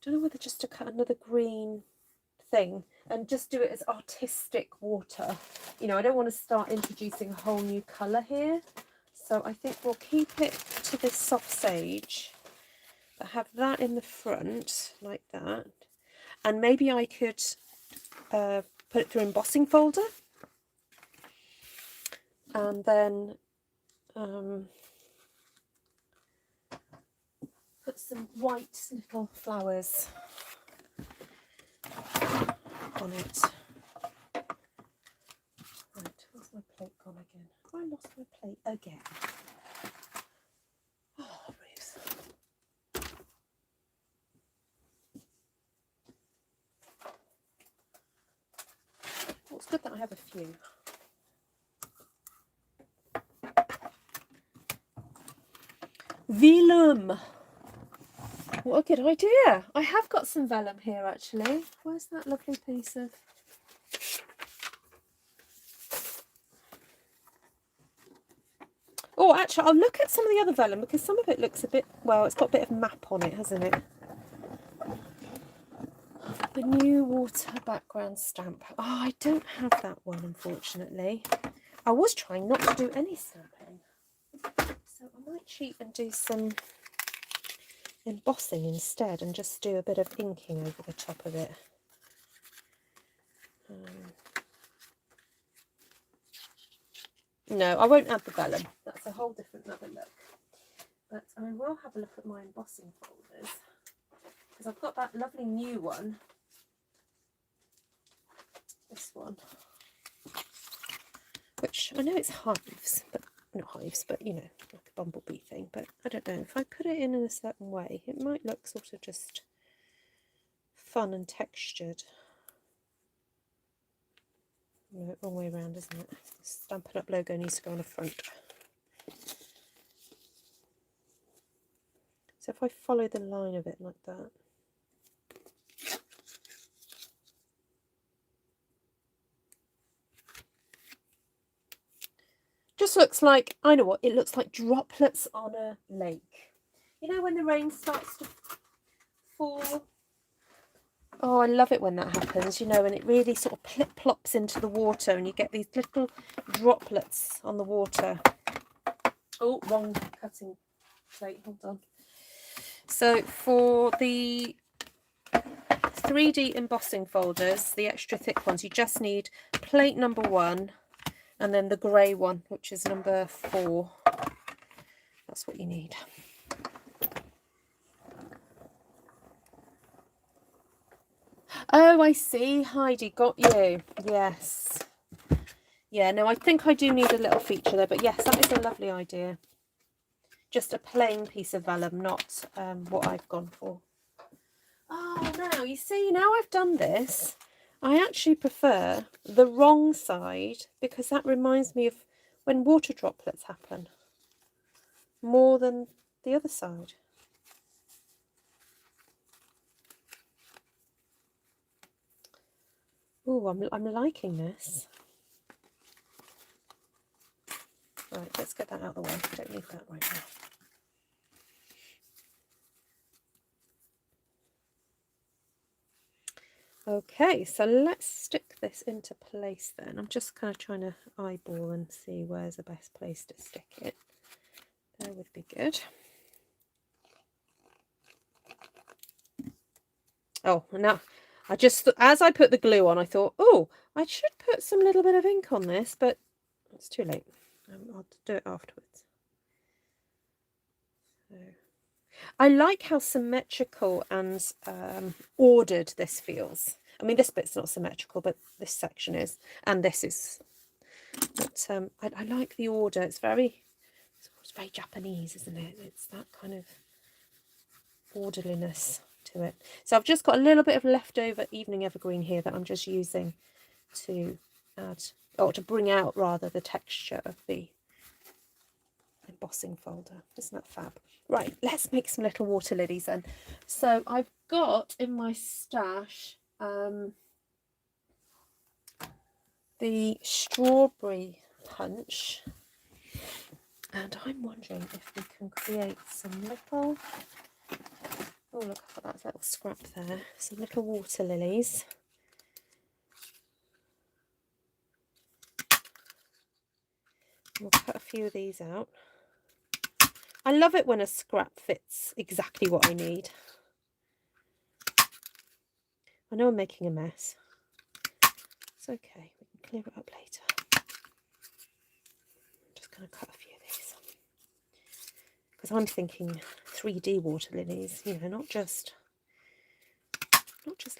don't know whether just to cut another green thing and just do it as artistic water. You know, I don't want to start introducing a whole new colour here. So I think we'll keep it to this soft sage, but have that in the front like that. And maybe I could put it through embossing folder, and then put some white little flowers on it. Right, where's my plate gone again? Have I lost my plate again? Oh, Ruth. Well, it's good that I have a few. Vellum. What a good idea. I have got some vellum here actually. Where's that lovely piece of... Oh, actually, I'll look at some of the other vellum because some of it looks a bit, well, it's got a bit of map on it, hasn't it? The new water background stamp. Oh, I don't have that one, unfortunately. I was trying not to do any stamping. So I might cheat and do some embossing instead and just do a bit of inking over the top of it. No, I won't add the vellum. That's a whole different another look. But I will have a look at my embossing folders, because I've got that lovely new one. This one. Which I know it's hives, but not hives, but you know, like a bumblebee thing. But I don't know, if I put it in a certain way, it might look sort of just fun and textured. No, wrong way around, isn't it? The Stampin' Up logo needs to go on the front. So if I follow the line of it like that. Just looks like, I know what, it looks like droplets on a lake. You know when the rain starts to fall? Oh, I love it when that happens, you know, and it really sort of plip-plops into the water and you get these little droplets on the water. Oh, wrong cutting plate, hold on. So for the 3D embossing folders, the extra thick ones, you just need plate number 1 and then the grey one, which is number 4. That's what you need. Oh, I see, Heidi, got you. Yes. Yeah, no, I think I do need a little feature there, but yes, that is a lovely idea. Just a plain piece of vellum, not what I've gone for. Oh, now, you see, now I've done this, I actually prefer the wrong side because that reminds me of when water droplets happen more than the other side. Oh, I'm liking this. Right, let's get that out of the way. Don't need that right now. Okay, so let's stick this into place then. I'm just kind of trying to eyeball and see where's the best place to stick it. That would be good. Oh, now I just, as I put the glue on, I thought, oh, I should put some little bit of ink on this, but it's too late. I'll do it afterwards. So, I like how symmetrical and ordered this feels. I mean, this bit's not symmetrical, but this section is, and this is. But I like the order. It's very Japanese, isn't it? It's that kind of orderliness to it. So I've just got a little bit of leftover evening evergreen here that I'm just using to add, or to bring out rather, the texture of the embossing folder. Isn't that fab? Right, let's make some little water lilies then. So I've got in my stash the strawberry punch, and I'm wondering if we can create some little, oh look, I've got that little scrap there, some little water lilies. We'll cut a few of these out. I love it when a scrap fits exactly what I need. I know I'm making a mess. It's okay, we can clear it up later. I'm just going to cut a few of these. Because I'm thinking 3D water lilies, you know, not just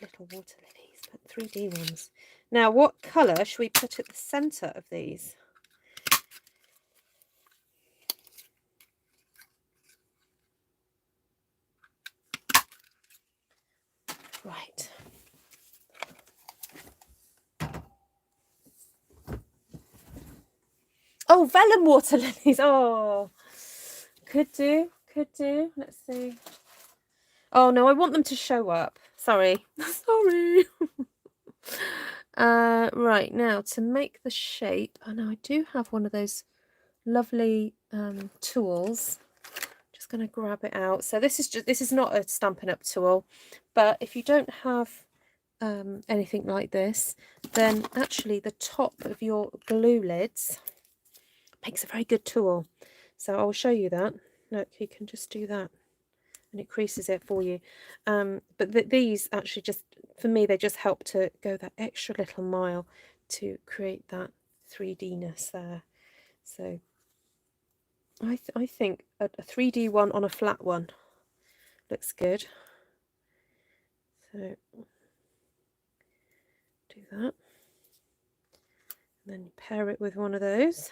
little water lilies, but 3D ones. Now, what colour should we put at the centre of these? Right. Oh, vellum water lilies. Oh, could do. Let's see. Oh no, I want them to show up. Sorry. Sorry. Right, now to make the shape, I know I do have one of those lovely tools. Just going to grab it out. So this is not a Stampin' Up tool, but if you don't have anything like this, then actually the top of your glue lids makes a very good tool. So I'll show you that. Look, you can just do that and it creases it for you. But these actually just, for me, they just help to go that extra little mile to create that 3D-ness there. So I think a 3D one on a flat one looks good. So do that. And then pair it with one of those.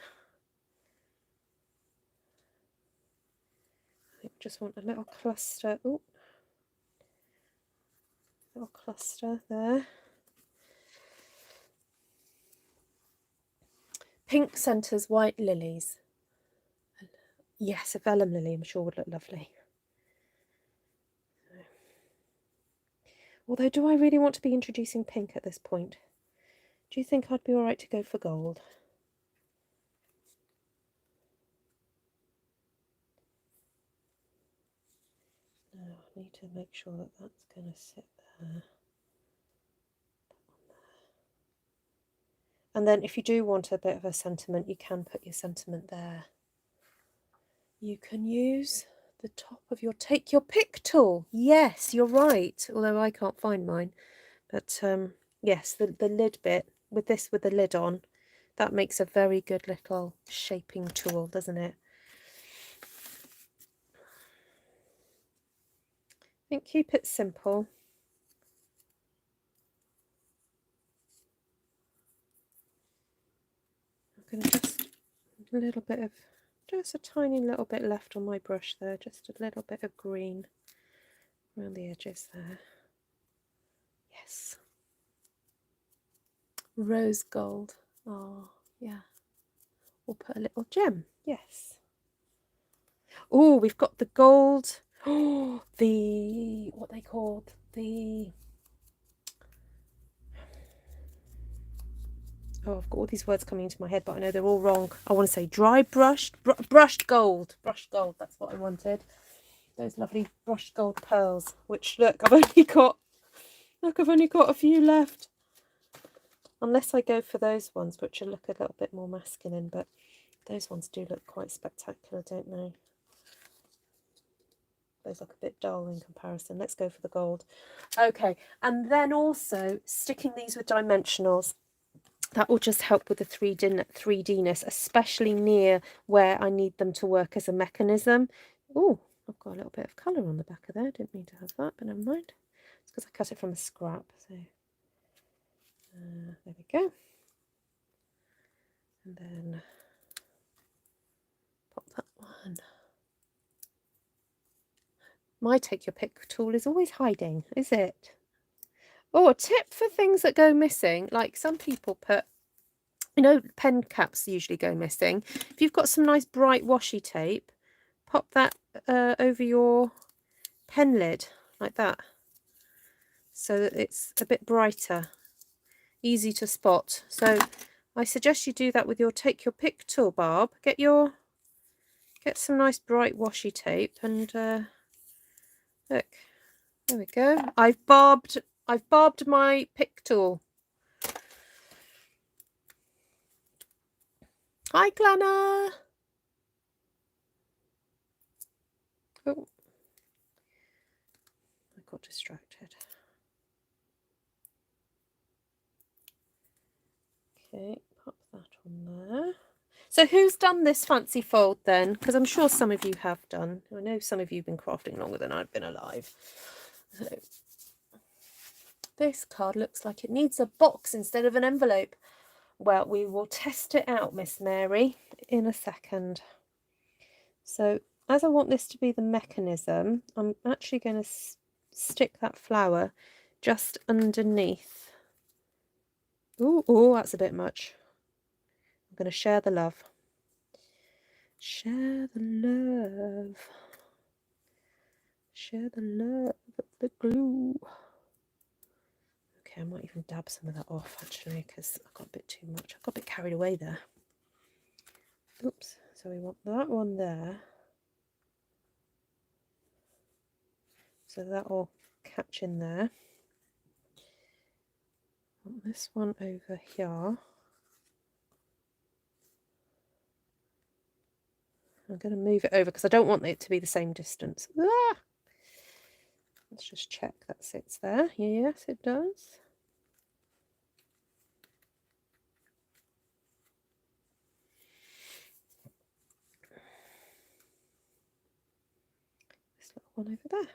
I just want a little cluster. Oh, little cluster there. Pink centres, white lilies. Yes, a vellum lily I'm sure would look lovely. Although, do I really want to be introducing pink at this point? Do you think I'd be alright to go for gold? No, I need to make sure that that's going to sit there. And then if you do want a bit of a sentiment, you can put your sentiment there. You can use the top of your take your pick tool. Yes, you're right, although I can't find mine. But yes, the lid bit, with this with the lid on, that makes a very good little shaping tool, doesn't it? I think keep it simple. I'm going to just a little bit of, just a tiny little bit left on my brush there, just a little bit of green around the edges there. Yes. Rose gold. Oh, yeah. We'll put a little gem. Yes. Oh, we've got the gold. Oh, the, what they called? The, oh, I've got all these words coming into my head, but I know they're all wrong. I want to say dry brushed, brushed gold. Brushed gold, that's what I wanted. Those lovely brushed gold pearls, which, look, I've only got a few left. Unless I go for those ones, which will look a little bit more masculine, but those ones do look quite spectacular, don't they? Those look a bit dull in comparison. Let's go for the gold. Okay, and then also sticking these with dimensionals. That will just help with the 3Dness, especially near where I need them to work as a mechanism. Oh, I've got a little bit of colour on the back of there. Didn't mean to have that, but never mind. It's because I cut it from a scrap. So there we go. And then pop that one. My take your pick tool is always hiding, is it? Oh, a tip for things that go missing, like some people put, you know, pen caps usually go missing. If you've got some nice bright washi tape, pop that over your pen lid like that, so that it's a bit brighter, easy to spot. So I suggest you do that with your take your pick tool, Barb. Get some nice bright washi tape and look, there we go. I've barbed my pick tool. Hi, Glenna. Oh, I got distracted. Okay, pop that on there. So who's done this fancy fold then? Because I'm sure some of you have done. I know some of you have been crafting longer than I've been alive. So this card looks like it needs a box instead of an envelope. Well, we will test it out, Miss Mary, in a second. So as I want this to be the mechanism, I'm actually going to stick that flower just underneath. Ooh, that's a bit much. I'm going to share the love. Share the love. Share the love of the glue. Okay, I might even dab some of that off actually, because I got a bit too much. I got a bit carried away there. Oops. So we want that one there. So that will catch in there. Want this one over here. I'm going to move it over because I don't want it to be the same distance. Ah! Let's just check that sits there. Yes, it does. This little one over there.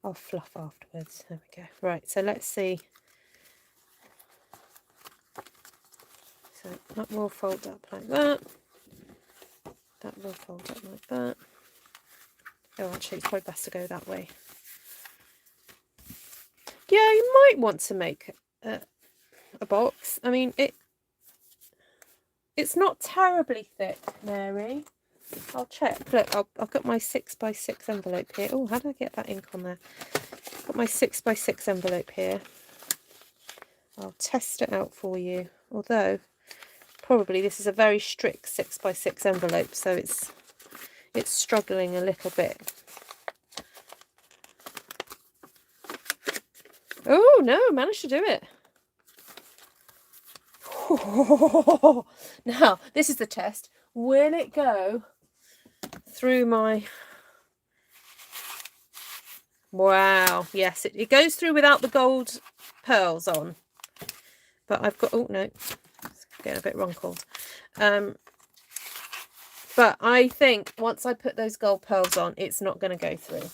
I'll fluff afterwards. There we go. Right, so let's see. So That will fold up like that. That will fold up like that. Oh, actually, it's probably best to go that way. Yeah, you might want to make a box. I mean, it's not terribly thick, Mary. I'll check. Look, I've got my 6x6 envelope here. Oh, how did I get that ink on there? I've got my 6x6 envelope here. I'll test it out for you. Although, probably this is a very strict 6x6 envelope, so it's struggling a little bit. Oh, no, managed to do it. Oh, now, this is the test. Will it go through my... Wow, yes, it goes through without the gold pearls on. But I've got... Oh, no, it's getting a bit wrinkled. But I think once I put those gold pearls on, it's not going to go through.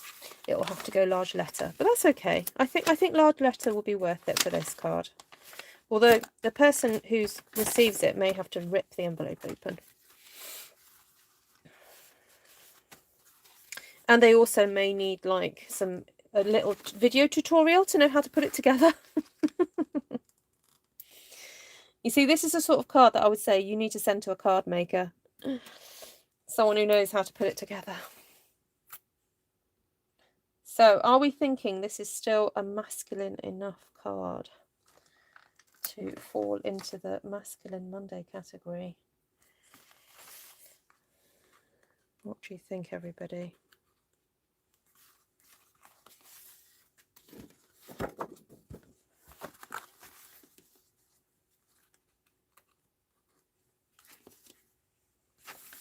It will have to go large letter, but that's okay. I think large letter will be worth it for this card. Although the person who receives it may have to rip the envelope open. And they also may need like a little video tutorial to know how to put it together. You see, this is a sort of card that I would say you need to send to a card maker. Someone who knows how to put it together. So are we thinking this is still a masculine enough card to fall into the Masculine Monday category? What do you think, everybody?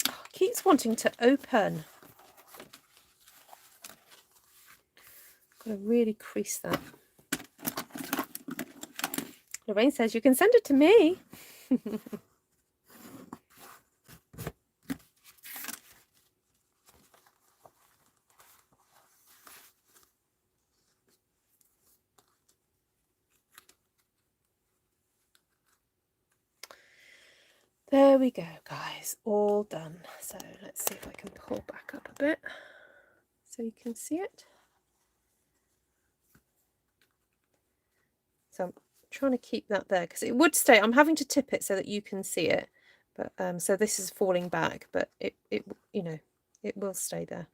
Oh, it keeps wanting to open. Got to really crease that. Lorraine says you can send it to me. There we go, guys, all done. So let's see if I can pull back up a bit so you can see it. So I'm trying to keep that there because it would stay. I'm having to tip it so that you can see it. But so this is falling back, but it you know, it will stay there.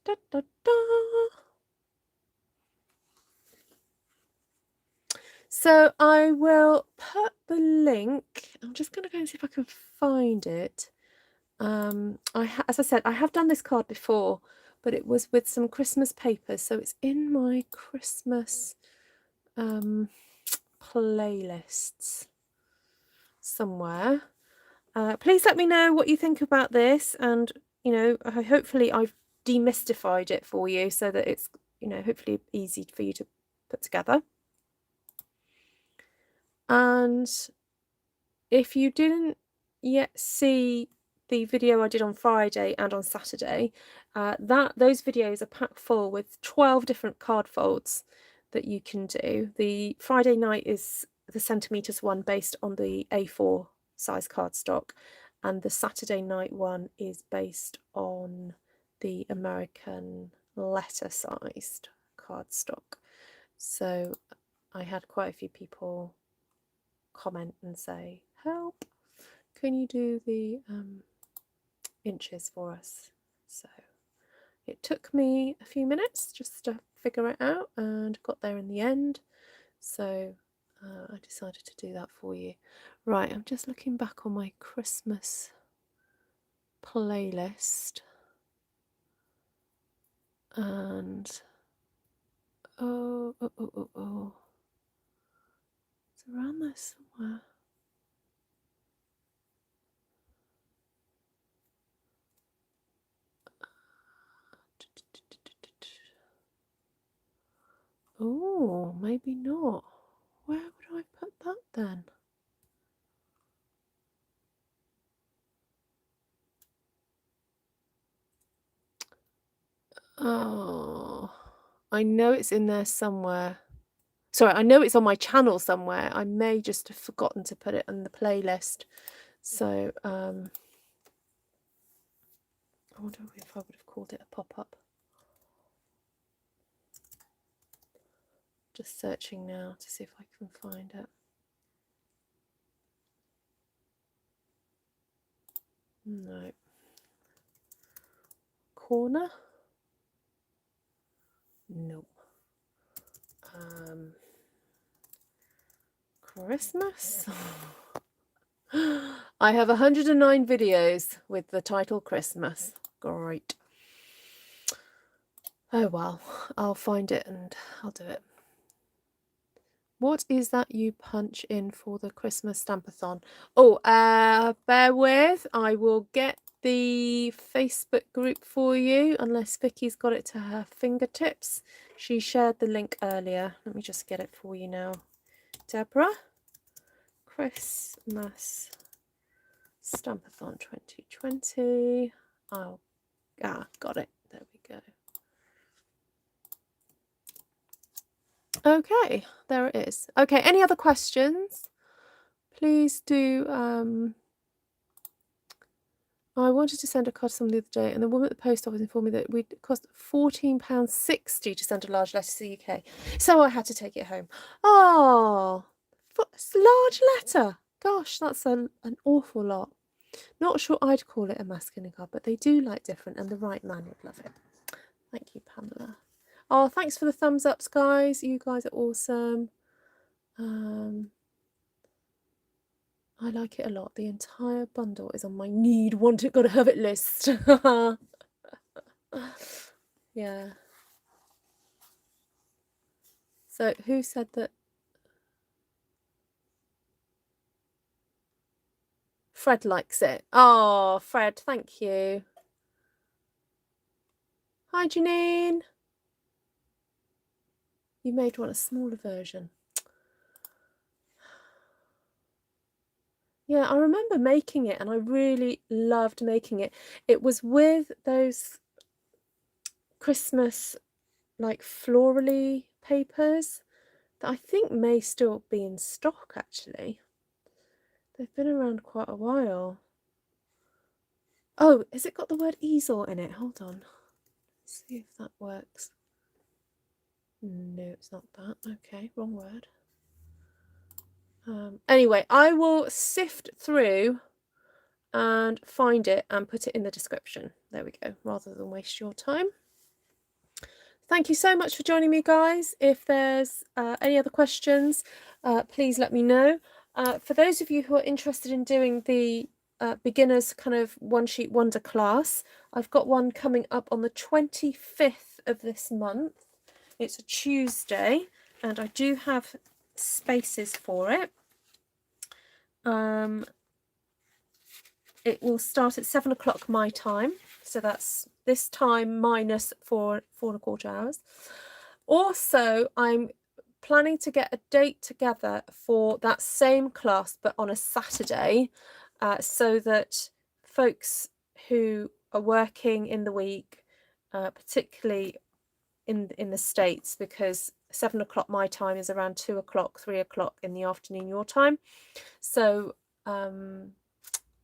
Da, da, da. So I will put the link. I'm just going to go and see if I can find it. As I said, I have done this card before, but it was with some Christmas papers, so it's in my Christmas playlists somewhere. Please let me know what you think about this, and you know, hopefully I've demystified it for you so that it's, you know, hopefully easy for you to put together. And if you didn't yet see the video I did on Friday and on Saturday, those videos are packed full with 12 different card folds that you can do. The Friday night is the centimetres one based on the A4 size cardstock, and the Saturday night one is based on the American letter sized cardstock. So I had quite a few people comment and say, help, can you do the inches for us? So it took me a few minutes just to figure it out and got there in the end. So I decided to do that for you. Right, I'm just looking back on my Christmas playlist, and oh, it's around there somewhere. Oh, maybe not. Where would I put that then? Oh, I know it's in there somewhere. Sorry, I know it's on my channel somewhere. I may just have forgotten to put it on the playlist. So I wonder if I would have called it a pop-up. Just searching now to see if I can find it. No. Corner? Nope. Christmas? I have 109 videos with the title Christmas. Great. Oh well, I'll find it and I'll do it. What is that you punch in for the Christmas Stampathon? Oh, bear with. I will get the Facebook group for you, unless Vicky's got it to her fingertips. She shared the link earlier. Let me just get it for you now. Deborah, Christmas Stampathon 2020. Oh, got it. There we go. Okay, there it is. Okay, any other questions? Please do. I wanted to send a card to someone the other day, and the woman at the post office informed me that it would cost £14.60 to send a large letter to the UK. So I had to take it home. Oh, large letter. Gosh, that's an awful lot. Not sure I'd call it a masculine card, but they do like different, and the right man would love it. Thank you, Pamela. Oh, thanks for the thumbs ups, guys. You guys are awesome. I like it a lot. The entire bundle is on my need, want it, gotta have it list. Yeah. So who said that? Fred likes it. Oh, Fred, thank you. Hi, Janine. You made one a smaller version. Yeah, I remember making it and I really loved making it. It was with those Christmas like florally papers that I think may still be in stock actually. They've been around quite a while. Oh, has it got the word easel in it? Hold on. Let's see if that works. No, it's not that. Okay, wrong word. Anyway, I will sift through and find it and put it in the description. There we go, rather than waste your time. Thank you so much for joining me, guys. If there's any other questions, please let me know. For those of you who are interested in doing the beginners kind of one sheet wonder class, I've got one coming up on the 25th of this month. It's a Tuesday and I do have spaces for it. It will start at 7 o'clock my time, so that's this time minus 4.25 hours. Also, I'm planning to get a date together for that same class but on a Saturday, so that folks who are working in the week, particularly in the States, because 7 o'clock my time is around 2 o'clock, 3 o'clock in the afternoon your time. So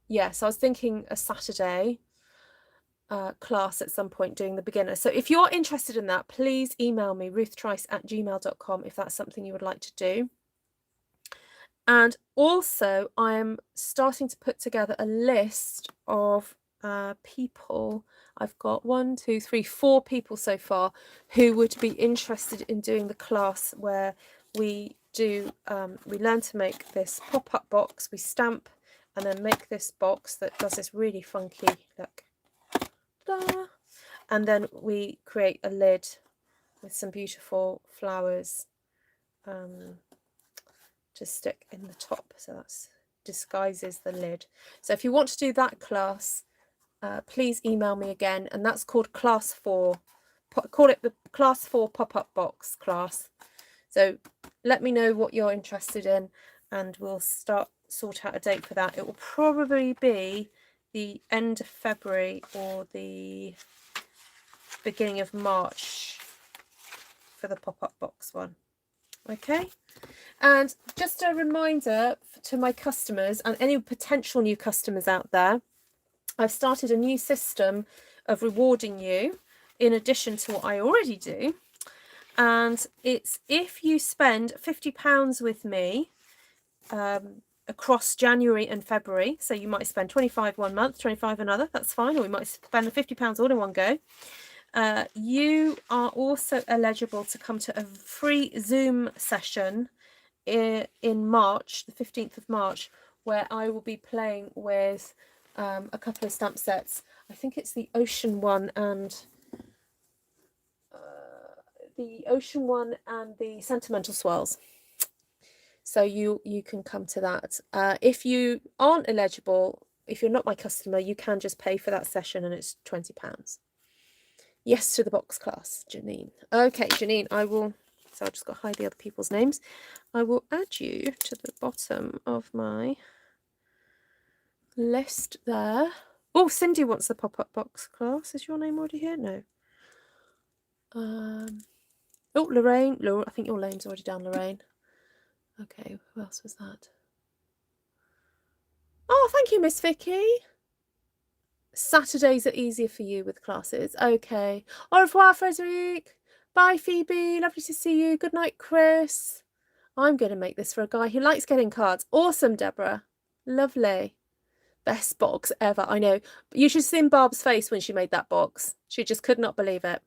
yeah, so I was thinking a Saturday class at some point doing the beginner. So if you're interested in that, please email me ruthtrice@gmail.com if that's something you would like to do. And also I am starting to put together a list of people. I've got 4 people so far who would be interested in doing the class where we do we learn to make this pop-up box, we stamp and then make this box that does this really funky look. Ta-da! And then we create a lid with some beautiful flowers to stick in the top, so that disguises the lid. So if you want to do that class, please email me again, and that's called class 4. Call it the class 4 pop-up box class. So let me know what you're interested in and we'll sort out a date for that. It will probably be the end of February or the beginning of March for the pop-up box one. Okay. And just a reminder to my customers and any potential new customers out there, I've started a new system of rewarding you in addition to what I already do. And it's if you spend £50 with me across January and February, so you might spend 25 one month, 25 another, that's fine, or we might spend the £50 all in one go. You are also eligible to come to a free Zoom session in March, the 15th of March, where I will be playing with a couple of stamp sets. I think it's the Ocean one and the Sentimental Swirls. So you can come to that. If you aren't eligible, if you're not my customer, you can just pay for that session and it's £20. Yes to the box class, Janine. Okay, Janine, so I've just got to hide the other people's names. I will add you to the bottom of my list there. Oh, Cindy wants the pop-up box class. Is your name already here? No. Oh, Lorraine. I think your name's already down, Lorraine. Okay, who else was that? Oh, thank you, Miss Vicky. Saturdays are easier for you with classes. Okay. Au revoir, Frederic. Bye, Phoebe. Lovely to see you. Good night, Chris. I'm going to make this for a guy who likes getting cards. Awesome, Deborah. Lovely. Best box ever. I know. You should have seen Barb's face when she made that box. She just could not believe it.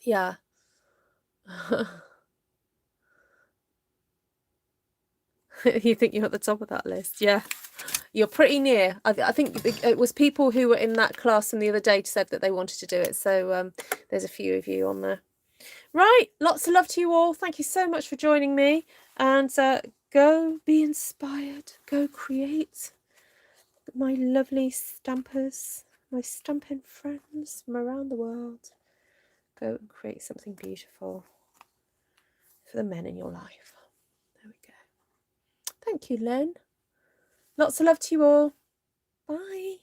Yeah. You think you're at the top of that list? Yeah. You're pretty near. I think it was people who were in that class from the other day said that they wanted to do it. So there's a few of you on there. Right. Lots of love to you all. Thank you so much for joining me. And go be inspired. Go create. My lovely stampers, my stamping friends from around the world. Go and create something beautiful for the men in your life. There we go. Thank you, Len. Lots of love to you all. Bye.